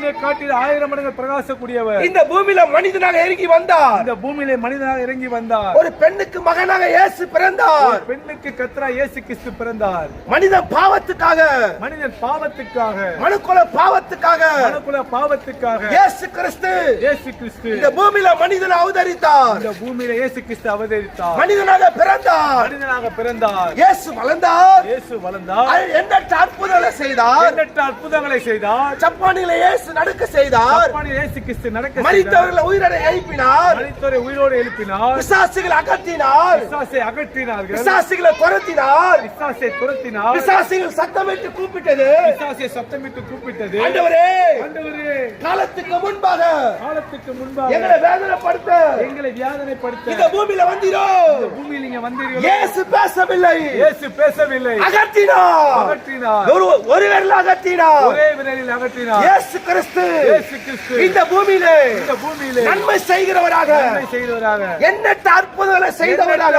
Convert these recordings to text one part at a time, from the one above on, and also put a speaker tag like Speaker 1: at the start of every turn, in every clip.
Speaker 1: சூரியனை காட்டில் 1000 மடங்கு பிரகாசக்கூடியவர்.
Speaker 2: இந்த பூமியில மனிதனாக இறங்கி வந்தார்.
Speaker 1: இந்த பூமியிலே மனிதனாக இறங்கி வந்தார்.
Speaker 2: ஒரு பெண்ணுக்கு மகனாக இயேசு பிறந்தார்.
Speaker 1: பெண்ணுக்கு கர்த்தராகிய இயேசு கிறிஸ்து பிறந்தார்.
Speaker 2: மனிதன் பாவத்துக்காக,
Speaker 1: மனிதன் பாவத்துக்காக,
Speaker 2: மனுக்குல பாவத்துக்காக,
Speaker 1: மனுக்குல பாவத்துக்காக
Speaker 2: இயேசு கிறிஸ்து
Speaker 1: இந்த
Speaker 2: பூமியில மனிதனை அவதரித்தார்.
Speaker 1: இந்த பூமியில இயேசு கிறிஸ்து அவதரித்தார்.
Speaker 2: மனிதனாக பிறந்தார்.
Speaker 1: மனிதனாக பிறந்தார்.
Speaker 2: இயேசு வளர்ந்தார்.
Speaker 1: இயேசு வளர்ந்தார்.
Speaker 2: எண்ணற்ற அற்புதங்களை செய்தார்.
Speaker 1: எண்ணற்ற அற்புதங்களை செய்தார்.
Speaker 2: ஜப்பானிலே இயேசு நடக்க செய்தார்.
Speaker 1: ஜப்பானில் இயேசு கிறிஸ்து நடக்க
Speaker 2: மரித்தவர்களை உயிரோடு எழுப்பினார்.
Speaker 1: மரித்தவரை உயிரோடு எழுப்பினார்.
Speaker 2: பிசாசுகளை அகற்றினார்.
Speaker 1: பிசாசை அகற்றினார்கள்.
Speaker 2: பிசாசுகளை துரத்தினார்.
Speaker 1: பிசாசை துரத்தினார்.
Speaker 2: பிசாசுகள் சத்தமிட்டு கூப்பிட்டது.
Speaker 1: பிசாசை சத்தமிட்டு கூப்பிட்டது.
Speaker 2: ஆண்டவரே,
Speaker 1: ஆண்டவரே,
Speaker 2: காலத்துக்கு முன்பாக,
Speaker 1: காலத்துக்கு முன்பாக
Speaker 2: எங்களை வேதனைப்படுத்த,
Speaker 1: எங்களை வேதனைப்படுத்த
Speaker 2: இந்த பூமியில வந்தீரோ.
Speaker 1: இந்த பூமியில் நீங்க வந்தீர்கள்.
Speaker 2: இயேசு பேசவில்லை.
Speaker 1: இயேசு பேசவில்லை.
Speaker 2: அகற்றினார்.
Speaker 1: அகற்றினார்.
Speaker 2: ஒரு விரல் அகற்றினார்.
Speaker 1: ஒரே விரலில் அகற்றினார்.
Speaker 2: இயேசு கிறிஸ்து இந்த பூமியிலே நன்மை செய்கிறவராக, எண்ணற்ற அற்புதங்களை செய்தவராக,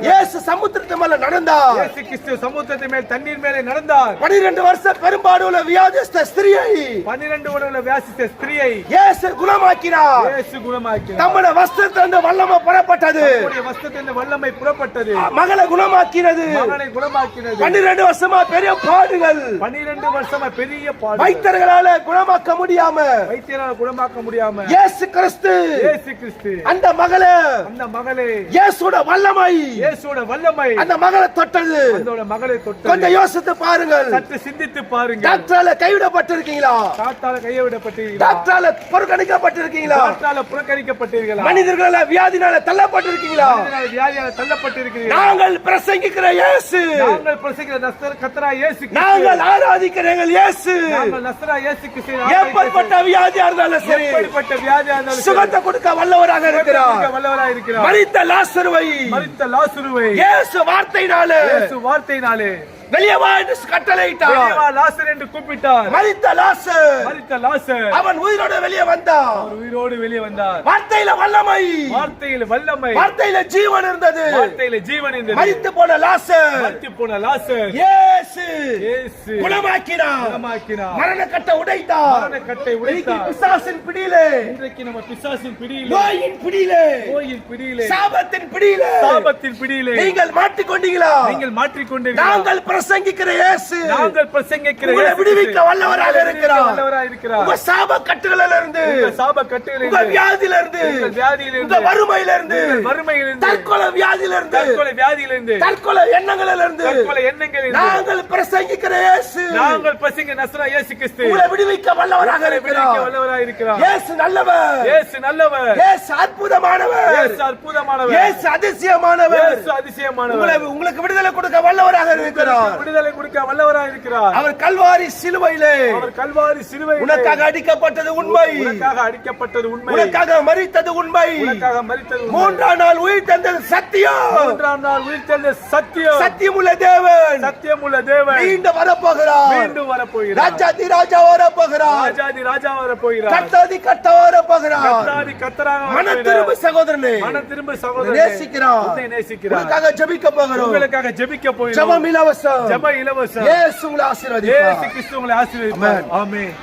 Speaker 2: இயேசு சமுத்திரத்து மேல நடந்தார்.
Speaker 1: இயேசு கிறிஸ்து சமுத்திரத்தின் மேல் தண்ணீர் மேலே நடந்தார்.
Speaker 2: 12 வருஷம் பெரும்பாடுள்ள வியாதிஸ்த ஸ்திரியை,
Speaker 1: 12 வருட வியாதிஸ்த ஸ்திரியை
Speaker 2: இயேசு குணமாக்கினார்.
Speaker 1: இயேசு குணமாக்கினார்.
Speaker 2: தம்முடைய வஸ்திரத்திலிருந்து வல்லமை புறப்பட்டது.
Speaker 1: தம்முடைய வஸ்திரத்திலிருந்து வல்லமை புறப்பட்டது.
Speaker 2: மகளை குணமாக்கினது.
Speaker 1: மகனை குணமாக்கினது.
Speaker 2: 12 வருஷமா பெரிய பாடுகள்,
Speaker 1: 12 வருஷமா பெரிய பாடுகள்,
Speaker 2: வைத்தியர்களால குணமாக்க முடியாம,
Speaker 1: வைத்தியரால குணமாக்க முடியாம,
Speaker 2: இயேசு கிறிஸ்து அந்த மகளே,
Speaker 1: அந்த மகளே,
Speaker 2: இயேசுவோட வல்லமை,
Speaker 1: இயேசுவோட வல்லமை
Speaker 2: அந்த மகளை தொட்டது.
Speaker 1: அந்த மகளை தொட்டது.
Speaker 2: கொஞ்சம் யோசித்து பாருங்கள்.
Speaker 1: சற்று சிந்தித்து பாருங்கள்.
Speaker 2: டாக்டரால கைவிடப்பட்டிருக்கீங்களா?
Speaker 1: டாக்டரால கைவிடப்பட்டிருக்கீங்களா?
Speaker 2: டாக்டரால புறக்கணிக்கப்பட்டிருக்கீங்களா?
Speaker 1: டாக்டரால புறக்கணிக்கப்பட்டீர்களா?
Speaker 2: மனிதர்களால வியாதினால தள்ளப்பட்டிருக்கீங்களா?
Speaker 1: வியாதியால தள்ளப்பட்டிருக்கிறீர்களா?
Speaker 2: நாங்கள் பிரசங்கிக்கிற இயேசு,
Speaker 1: நாங்கள் பிரசங்கிக்கிற கர்த்தராகிய இயேசு கிறிஸ்து,
Speaker 2: நாங்கள் ஆராதிக்கிற எங்கள் இயேசு,
Speaker 1: நாங்கள் நசராகிய இயேசு கிறிஸ்து,
Speaker 2: எப்படிப்பட்ட வியாதியா இருந்தாலும் சரி,
Speaker 1: எப்படிப்பட்ட வியாதியா இருந்தாலும்
Speaker 2: சுகத்தை கொடுக்க வல்லவராக இருக்கிறார். மரித்த லாசருவை இயேசு வார்த்தையினாலே,
Speaker 1: இயேசு வார்த்தையினாலே
Speaker 2: வெளியே வா என்று கட்டளையிட்டார்.
Speaker 1: வெளியே வா லாசர் என்று கூப்பிட்டார்.
Speaker 2: மரித்த லாசர் அவன் உயிரோடு வெளியே வந்தான்.
Speaker 1: அவர் உயிரோடு வெளியே வந்தார்.
Speaker 2: வார்த்தையில வல்லமை,
Speaker 1: வார்த்தையில வல்லமை,
Speaker 2: வார்த்தையில ஜீவன் இருந்தது.
Speaker 1: வார்த்தையில ஜீவன் இருந்தது.
Speaker 2: மரித்து போன லாசர் இயேசு குணமாக்கினார். மரண கட்டை உடைத்தார்.
Speaker 1: மரண கட்டை உடைத்தார்.
Speaker 2: பிசாசின் பிடியிலே,
Speaker 1: இன்றைக்கு நம்ம பிசாசின் பிடியிலே,
Speaker 2: நோயின் பிடியிலே,
Speaker 1: நோயின் பிடியிலே,
Speaker 2: சாபத்தின் பிடியிலே,
Speaker 1: சாபத்தின் பிடியிலே
Speaker 2: நீங்கள் மாட்டிக்கொண்டீங்களா?
Speaker 1: நீங்கள் மாட்டிக்கொண்டீர்களா?
Speaker 2: நாங்கள் பிரசங்கிக்கிற இயேசு,
Speaker 1: நாங்கள் பிரசங்கிக்கிற
Speaker 2: உங்களை விடுவிக்க வல்லவராக இருக்கிறார். உங்க சாப கட்டுகளிலிருந்து,
Speaker 1: சாப கட்டுகளிலிருந்து,
Speaker 2: உங்க வியாதியிலிருந்து, உங்க வறுமையிலிருந்து, தற்கொலை வியாதியிலிருந்து, தற்கொலை எண்ணங்களிலிருந்து, நாங்கள் பிரசங்கிக்கிற இயேசு,
Speaker 1: நாங்கள் பிரசங்கிக்கிற நசரா இயேசு கிறிஸ்து
Speaker 2: உங்களை விடுவிக்க வல்லவராக இருக்கிறார். இயேசு நல்லவர்,
Speaker 1: இயேசு நல்லவர்,
Speaker 2: இயேசு அற்புதமானவர்,
Speaker 1: இயேசு அற்புதமானவர்,
Speaker 2: இயேசு அதிசயமானவர்,
Speaker 1: இயேசு அதிசயமானவர்,
Speaker 2: உங்களுக்கு விடுதலை கொடுக்க வல்லவராக இருக்கிறார்.
Speaker 1: விடுதலை கொடுக்க வல்லவராக இருக்கிறார்.
Speaker 2: அவர் கல்வாரி சிலுவையிலே,
Speaker 1: அவர் கல்வாரி சிலுவையிலே
Speaker 2: உனக்காக அடிக்கப்பட்டது உண்மை,
Speaker 1: உனக்காக அடிக்கப்பட்டது உண்மை,
Speaker 2: உனக்காக மரித்தது உண்மை,
Speaker 1: உனக்காக மரித்தது உண்மை,
Speaker 2: 3ஆம் நாள் உயிர் தந்தது சத்தியம்,
Speaker 1: 3ஆம் நாள் உயிர் தந்தது சத்தியம்,
Speaker 2: சத்தியமுள்ள தேவன்,
Speaker 1: சத்தியமுள்ள தேவன்
Speaker 2: மீண்டும் வரப்போகிறார்,
Speaker 1: மீண்டும் வரப்போகிறார்,
Speaker 2: ராஜாதி ராஜா வரப்போகிறார்,
Speaker 1: ராஜாதி ராஜா வரப்போகிறார்,
Speaker 2: கர்த்தாதி கர்த்தா வரப்போகிறார்,
Speaker 1: கர்த்தாதி கர்த்தராக
Speaker 2: மன திரும்ப சகோதரனே,
Speaker 1: மன திரும்ப சகோதரனே,
Speaker 2: நேசிக்கிறார், உனக்காக ஜெபிக்க போகிறோம்,
Speaker 1: உங்களுக்காக ஜெபிக்க போகிறோம்.
Speaker 2: ஜெபம் இலவசம்,
Speaker 1: ஜெபம் இலவசம்.
Speaker 2: இயேசு உங்களை ஆசீர்வதிப்பார்.
Speaker 1: இயேசு கிறிஸ்து உங்களை ஆசீர்வதிப்பார். ஆமென்.